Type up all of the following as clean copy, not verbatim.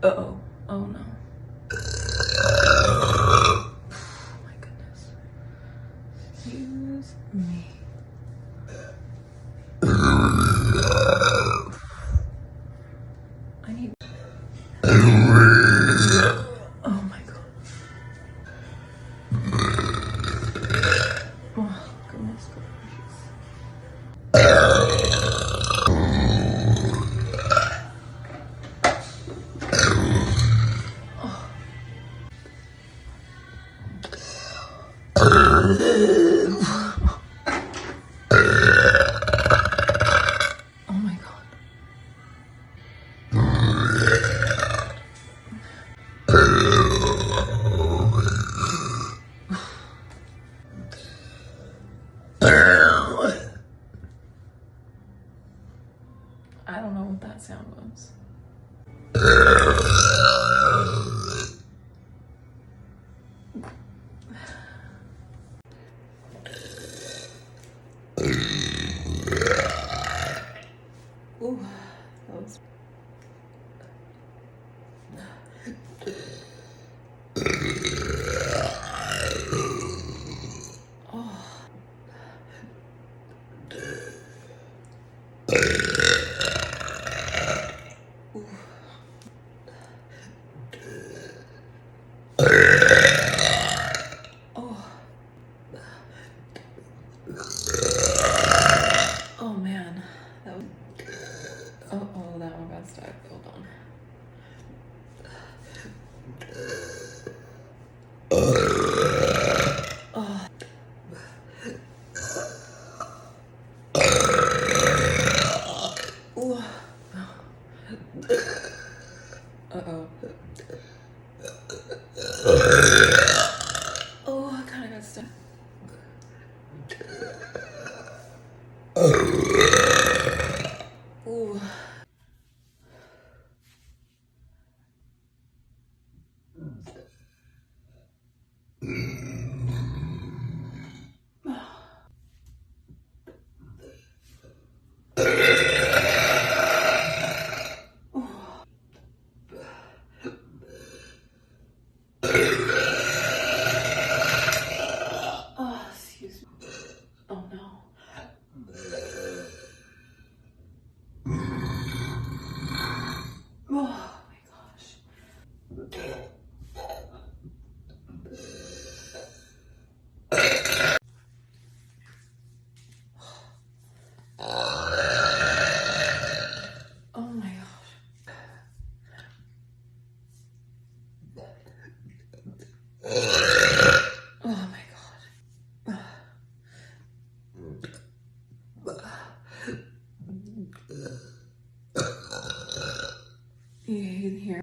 Uh-oh. Oh no. Oh my goodness. Excuse me. I need. Oh my god. Oh goodness gracious. Oh my god. I don't know what that sound was. Ooh, that was. Oh man, that was. Oh, that one got stuck. Hold on. Ooh. Uh-oh. Oh, I kind of got stuck. Ooh. Oh, excuse me. Oh no. Oh my gosh. Oh my gosh. Oh my god. You can hear.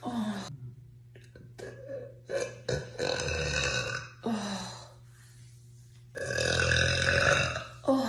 Oh. Oh. Oh.